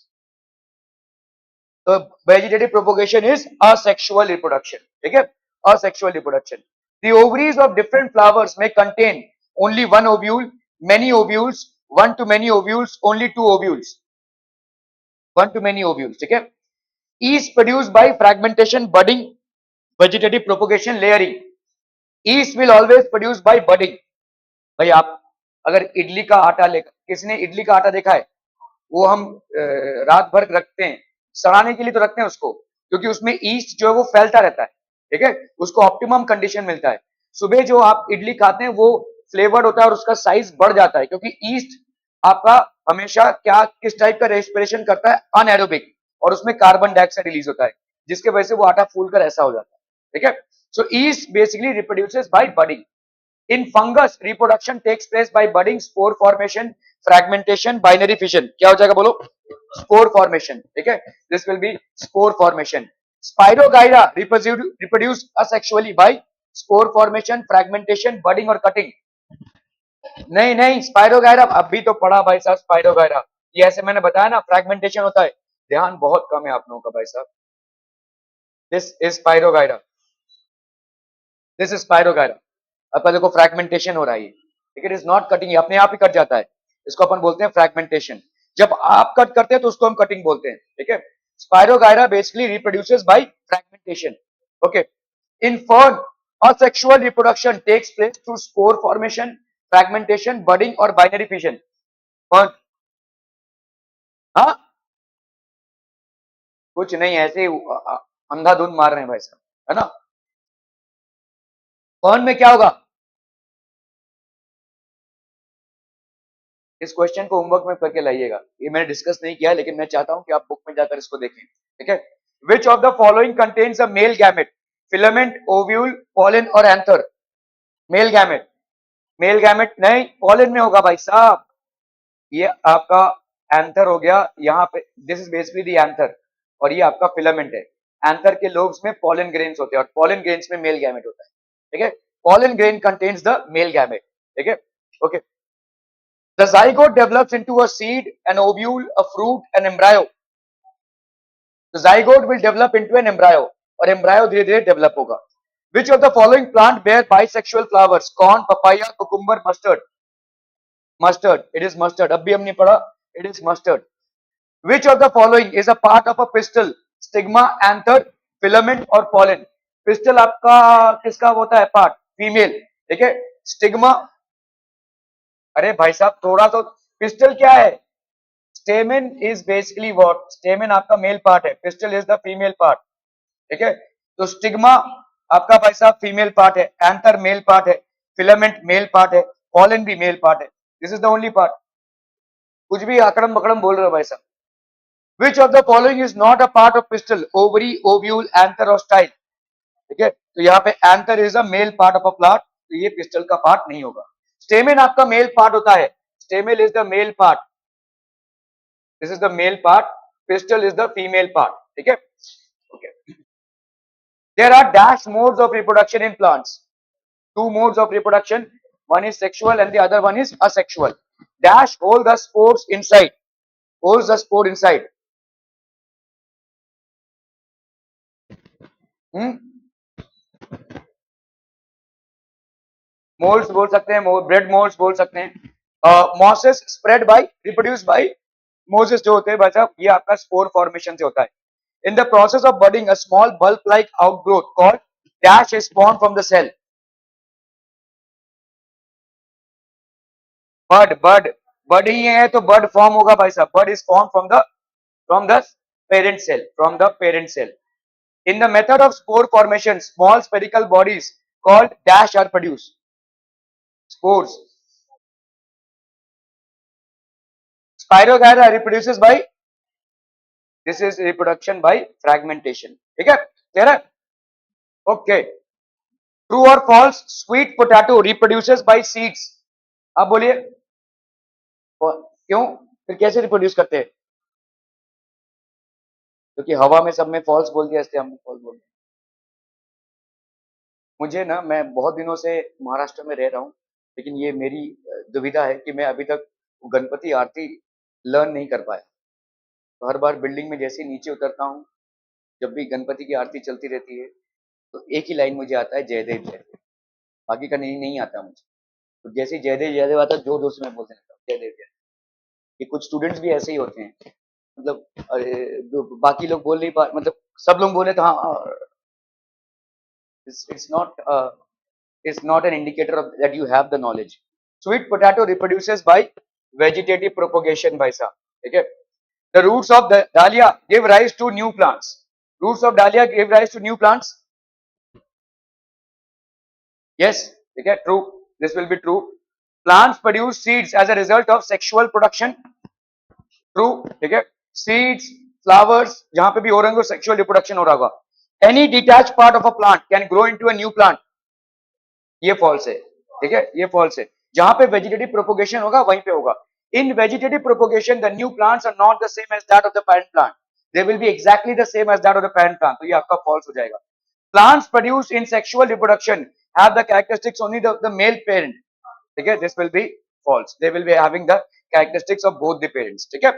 So vegetative propagation is asexual reproduction. ठीक है. Asexual reproduction. The ovaries of different flowers may contain only one ovule, many ovules, one to many ovules, only two ovules. One to many ovules. ठीक है. Yeast produced by fragmentation, budding, vegetative propagation, layering. Yeast will always produce by budding. भाई आप अगर इडली का आटा लेकर, किसने इडली का आटा देखा है? वो हम रात भर रखते हैं, सड़ाने के लिए तो रखते हैं उसको, क्योंकि उसमें ईस्ट जो है वो फैलता रहता है. ठीक है, उसको ऑप्टिमम कंडीशन मिलता है. सुबह जो आप इडली खाते हैं वो फ्लेवर्ड होता है और उसका साइज बढ़ जाता है, क्योंकि ईस्ट आपका हमेशा क्या किस टाइप का रेस्पिरेशन करता है? अनएरोबिक, और उसमें कार्बन डाइऑक्साइड रिलीज होता है, जिसके वजह से वो आटा फूलकर ऐसा हो जाता है. ठीक है. So yeast basically reproduces by budding. In fungus, reproduction takes place by budding, spore formation, fragmentation, binary fission. क्या हो जाएगा बोलो? Spore formation. ठीक है. This will be spore formation. Spirogyra reproduce asexually by spore formation, fragmentation, budding और cutting. नहीं नहीं, spirogyra अभी तो पढ़ा भाई साहब. स्पाइरोगायरा ये ऐसे मैंने बताया ना, फ्रैगमेंटेशन होता है. ध्यान बहुत कम है आप लोगों का भाई साहब. This is spirogyra. This is spirogyra. अब देखो फ्रैगमेंटेशन हो रहा है. इट इज नॉट कटिंग, अपने आप ही कट जाता है. इसको अपन बोलते हैं फ्रैगमेंटेशन. जब आप कट करते हैं तो उसको हम कटिंग बोलते हैं. ठीक है. Spirogyra basically reproduces by fragmentation. Okay. In fern asexual reproduction takes place through spore formation, fragmentation, budding और binary fission. फर्न, हाँ कुछ नहीं, ऐसे अंधाधुंध मार रहे हैं भाई साहब, है ना. फर्न में क्या होगा? इस क्वेश्चन को होमवर्क में करके लाइएगा. ये मैंने डिस्कस नहीं किया, लेकिन मैं चाहता हूं कि आप बुक में जाकर इसको देखें. ठीक है. Which of the following contains a male gamete? Filament, ovule, pollen और anther. Male gamete. Male gamete नहीं, पॉलन में होगा भाई साहब. ये आपका एंथर हो गया यहाँ पे. This is basically the anther, और ये आपका फिलामेंट है. एंथर के लोब्स में पॉलन ग्रेन्स होते हैं, और पॉलन ग्रेन्स में मेल गैमेट होता है. ठीक है. Pollen grain contains the male gamete. ठीक है. Okay. The zygote develops into a seed, an ovule, a fruit, an embryo. The zygote will develop into an embryo, और embryo धीरे धीरे डेवलप होगा. Which of the following plant bear bisexual flowers? Corn, papaya, cucumber, mustard. Mustard. It is mustard. अब भी हमने पढ़ा. It is mustard. Which of the following is a part of a pistil? Stigma, anther, filament और pollen. Pistil आपका किसका होता है part? Female. ठीक है. स्टिग्मा. अरे भाई साहब थोड़ा तो पिस्टल क्या है? Stamen is basically what? Stamen आपका मेल पार्ट है. Pistil is the female part. ठीक है. तो स्टिग्मा आपका भाई साहब फीमेल पार्ट है. एंथर मेल पार्ट है. फिलामेंट मेल पार्ट है. पॉलन भी मेल पार्ट है. This is the only part. कुछ भी अकड़म बकड़म बोल रहे हो भाई साहब. Which of the following is not a part of pistil? Ovary, ovule, anther or style. ठीक है. तो यहाँ पे anther is a male part of a plant. तो ये pistil का पार्ट नहीं होगा. Stamen आपका मेल पार्ट होता है. Stamen is the male part. This is the male part. Pistil is the female part. ठीक है. Okay. There are dash modes of reproduction in plants. Two modes of reproduction. One is sexual and the other one is asexual. Dash hold the spores inside. Holds the spore inside. Moulds बोल सकते हैं. Bread moulds बोल सकते हैं. Mosses spread by reproduce by Moses जो होते हैं भाई साहब ये आपका स्पोर फॉर्मेशन से होता है. In the process of budding a small bulb like outgrowth called dash is spawn from the cell. Bud ही है तो बड फॉर्म होगा भाई साहब. Bud is form from the parent cell. In the method of spore formation, small spherical bodies called dash are produced. Spores. Spirogyra reproduces by. This is reproduction by fragmentation. ठीक है? Clear है? Okay. True or false? Sweet potato reproduces by seeds. आप बोलिए. क्यों? फिर कैसे reproduce करते हैं? क्योंकि हवा में सब में फॉल्स बोल दिया इसलिए हम फॉल्स बोल. मुझे ना मैं बहुत दिनों से महाराष्ट्र में रह रहा हूँ लेकिन ये मेरी दुविधा है कि मैं अभी तक गणपति आरती लर्न नहीं कर पाया. तो हर बार बिल्डिंग में जैसे ही नीचे उतरता हूँ जब भी गणपति की आरती चलती रहती है तो एक ही लाइन मुझे आता है जय देव जय देव. बाकी का नहीं आता मुझे. तो जैसे ही जय देव आता है जोर जोर से मैं बोलने लगता हूँ जय देव जय देव. ये कुछ स्टूडेंट्स भी ऐसे ही होते हैं. मतलब जो बाकी लोग बोल नहीं पा मतलब सब लोग बोले तो हाँ. it's not it's not an indicator of that you have the knowledge. Sweet potato reproduces by vegetative propagation भाई साहब. ठीक है. The roots of the dahlia give rise to new plants. Roots of dahlia give rise to new plants. Yes. ठीक है. True. This will be true. Plants produce seeds as a result of sexual production. True. ठीक है. Seeds, flowers जहां पे भी हो रहे हैं sexual reproduction हो रहा होगा. Any detached part of a plant can grow into a new plant. ये फॉल्स है. ठीक है. ये फॉल्स है. जहां पे वेजिटेटिव प्रोपोगेशन होगा वहीं पे होगा. In vegetative propagation, the new plants are not the same as that of the parent plant. They will be exactly the same as that of the parent plant. तो ये आपका false हो जाएगा. Plants produced in sexual reproduction have the characteristics only the male parent. ठीक है. This will be false. They will be having the characteristics of both the parents. ठीक है.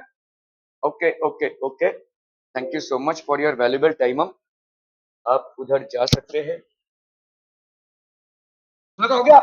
Okay. Thank you so much for your valuable time. आप उधर जा सकते हैं. हो गया.